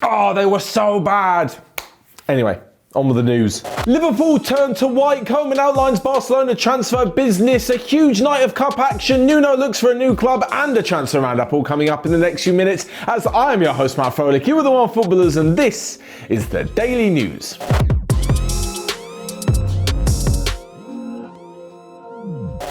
Oh, they were so bad. Anyway, on with the news. Liverpool turn to white. Koeman outlines Barcelona transfer business. A huge night of cup action. Nuno looks for a new club and a transfer roundup all coming up in the next few minutes. As I am your host, Matt Froelich, you are the OneFootballers, and this is the Daily News.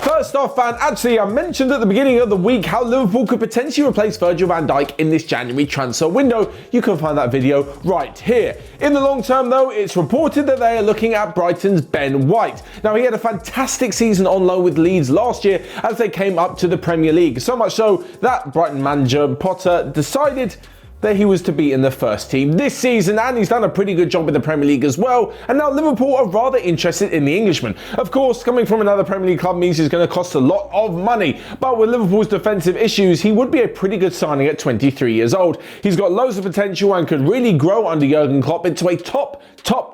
First off, I mentioned at the beginning of the week how Liverpool could potentially replace Virgil van Dijk in this January transfer window. You can find that video right here. In the long term though, it's reported that they are looking at Brighton's Ben White. Now, he had a fantastic season on loan with Leeds last year as they came up to the Premier League. So much so that Brighton manager Potter decided that he was to be in the first team this season, and he's done a pretty good job in the Premier League as well. And now Liverpool are rather interested in the Englishman. Of course, coming from another Premier League club means he's going to cost a lot of money, but with Liverpool's defensive issues, he would be a pretty good signing at 23 years old. He's got loads of potential and could really grow under Jurgen Klopp into a top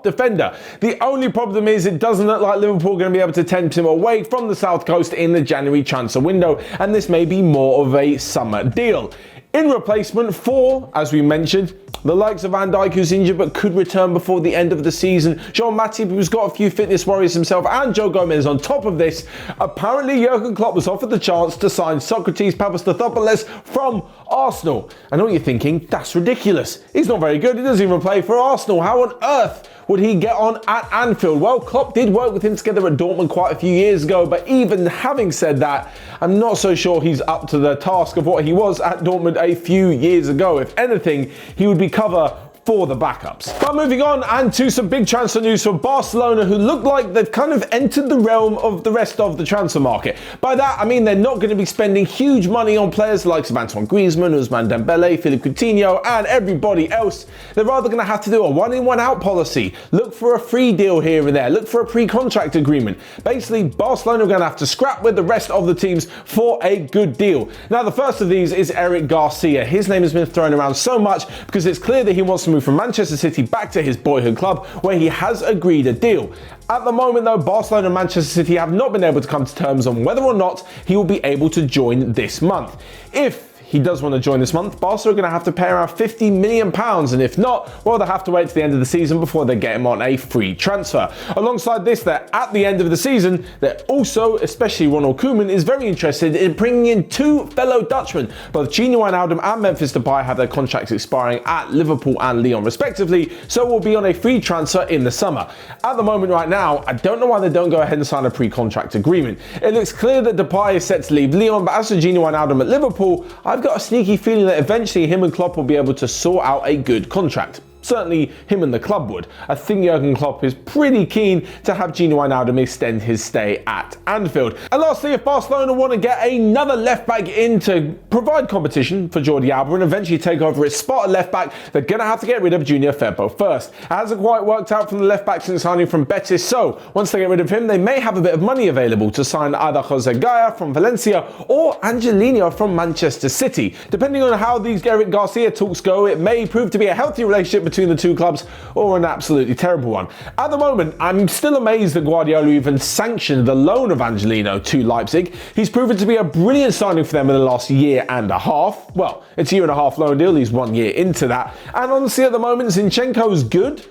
defender. The only problem is it doesn't look like Liverpool are going to be able to tempt him away from the South Coast in the January transfer window, and this may be more of a summer deal. In replacement for, as we mentioned, the likes of Van Dijk, who's injured but could return before the end of the season, Jean Matip, who's got a few fitness worries himself, and Joe Gomez on top of this. Apparently, Jurgen Klopp was offered the chance to sign Socrates Papastathopoulos from Arsenal. I know what you're thinking, that's ridiculous. He's not very good, he doesn't even play for Arsenal. How on earth would he get on at Anfield? Well, Klopp did work with him together at Dortmund quite a few years ago, but even having said that, I'm not so sure he's up to the task of what he was at Dortmund a few years ago. If anything, he would be cover for the backups. But moving on and to some big transfer news from Barcelona, who look like they've kind of entered the realm of the rest of the transfer market. By that, I mean they're not going to be spending huge money on players like Antoine Griezmann, Ousmane Dembele, Philippe Coutinho, and everybody else. They're rather going to have to do a one-in, one-out policy. Look for a free deal here and there. Look for a pre-contract agreement. Basically, Barcelona are going to have to scrap with the rest of the teams for a good deal. Now, the first of these is Eric Garcia. His name has been thrown around so much because it's clear that he wants to move from Manchester City back to his boyhood club, where he has agreed a deal. At the moment though, Barcelona and Manchester City have not been able to come to terms on whether or not he will be able to join this month. If he does want to join this month, Barca are going to have to pay around £50 million, and if not, well, they'll have to wait to the end of the season before they get him on a free transfer. Alongside this, that at the end of the season, they're also, especially Ronald Koeman, is very interested in bringing in two fellow Dutchmen. Both Gini Wijnaldum and Memphis Depay have their contracts expiring at Liverpool and Lyon respectively, so will be on a free transfer in the summer. At the moment right now, I don't know why they don't go ahead and sign a pre-contract agreement. It looks clear that Depay is set to leave Lyon, but as for Gini Wijnaldum at Liverpool, I've got a sneaky feeling that eventually him and Klopp will be able to sort out a good contract. Certainly him and the club would. I think Jurgen Klopp is pretty keen to have Gini Wijnaldum extend his stay at Anfield. And lastly, if Barcelona want to get another left back in to provide competition for Jordi Alba and eventually take over its spot at left back, they're going to have to get rid of Junior Firpo first. It hasn't quite worked out from the left back since signing from Betis, so once they get rid of him, they may have a bit of money available to sign either Jose Gaya from Valencia or Angelino from Manchester City. Depending on how these Eric Garcia talks go, it may prove to be a healthy relationship between the two clubs or an absolutely terrible one. At the moment, I'm still amazed that Guardiola even sanctioned the loan of Angelino to Leipzig. He's proven to be a brilliant signing for them in the last year and a half. Well, it's a year and a half loan deal, he's 1 year into that. And honestly, at the moment, Zinchenko's good.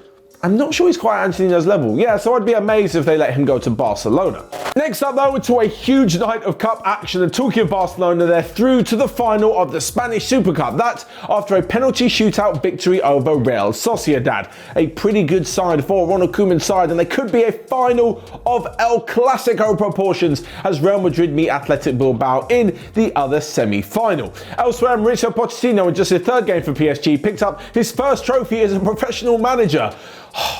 I'm not sure he's quite Angelino's level. Yeah, so I'd be amazed if they let him go to Barcelona. Next up though, to a huge night of cup action, and talking of Barcelona, they're through to the final of the Spanish Super Cup. That after a penalty shootout victory over Real Sociedad. A pretty good side for Ronald Koeman's side, and they could be a final of El Clasico proportions as Real Madrid meet Athletic Bilbao in the other semi-final. Elsewhere, Mauricio Pochettino, in just his third game for PSG, picked up his first trophy as a professional manager.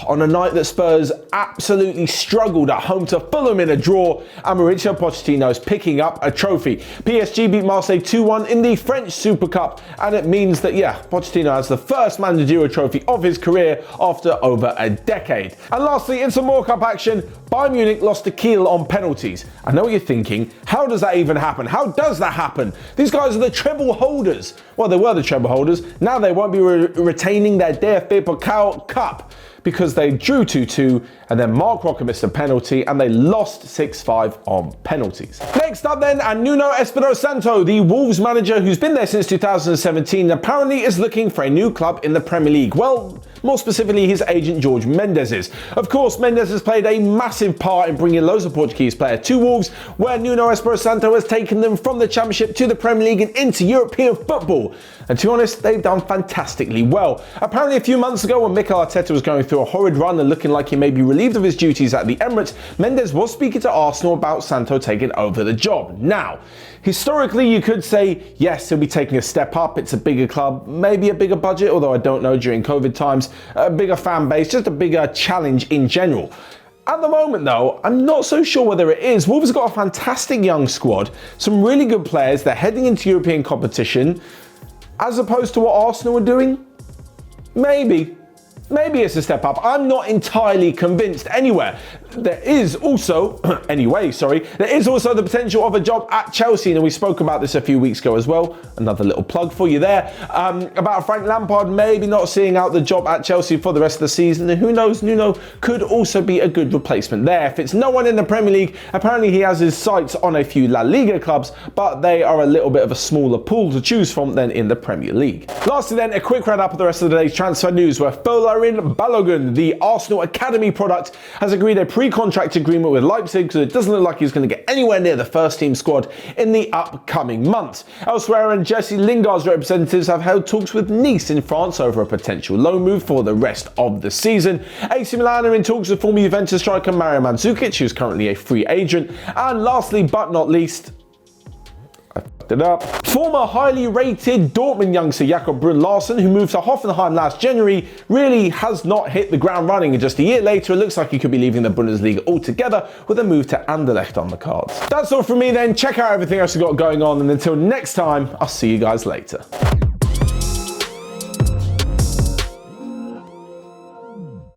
On a night that Spurs absolutely struggled at home to Fulham in a draw, and Mauricio Pochettino is picking up a trophy. PSG beat Marseille 2-1 in the French Super Cup, and it means that, Pochettino has the first managerial trophy of his career after over a decade. And lastly, in some more cup action, Bayern Munich lost to Kiel on penalties. I know what you're thinking, how does that even happen? How does that happen? These guys are the treble holders. Well, they were the treble holders. Now they won't be retaining their DFB Pokal Cup. because they drew 2-2 and then Mark Rocker missed a penalty and they lost 6-5 on penalties. Next up then, and Nuno Espirito Santo, the Wolves manager who's been there since 2017, apparently is looking for a new club in the Premier League. Well, more specifically, his agent George Mendes is. Of course, Mendes has played a massive part in bringing loads of Portuguese players to Wolves, where Nuno Espirito Santo has taken them from the Championship to the Premier League and into European football. And to be honest, they've done fantastically well. Apparently, a few months ago, when Mikel Arteta was going through a horrid run and looking like he may be relieved of his duties at the Emirates, Mendes was speaking to Arsenal about Santo taking over the job. Now, historically, you could say, yes, he'll be taking a step up. It's a bigger club, maybe a bigger budget, although I don't know during COVID times, a bigger fan base, just a bigger challenge in general. At the moment, though, I'm not so sure whether it is. Wolves have got a fantastic young squad, some really good players. They're heading into European competition, as opposed to what Arsenal are doing. Maybe it's a step up. I'm not entirely convinced anywhere. There is also the potential of a job at Chelsea, and we spoke about this a few weeks ago as well. Another little plug for you there, about Frank Lampard maybe not seeing out the job at Chelsea for the rest of the season, and who knows, Nuno could also be a good replacement there. If it's no one in the Premier League, apparently he has his sights on a few La Liga clubs, but they are a little bit of a smaller pool to choose from than in the Premier League. Lastly then, a quick round-up of the rest of the day's transfer news, where Folarin Balogun, the Arsenal Academy product, has agreed a pre-contract agreement with Leipzig, because it doesn't look like he's going to get anywhere near the first team squad in the upcoming months. Elsewhere, and Jesse Lingard's representatives have held talks with Nice in France over a potential loan move for the rest of the season. AC Milan are in talks with former Juventus striker Mario Mandzukic, who's currently a free agent. And lastly, but not least, former highly rated Dortmund youngster Jakob Brun Larsen, who moved to Hoffenheim last January, really has not hit the ground running, and just a year later it looks like he could be leaving the Bundesliga altogether with a move to Anderlecht on the cards. That's all from me then. Check out everything else we've got going on, and until next time, I'll see you guys later.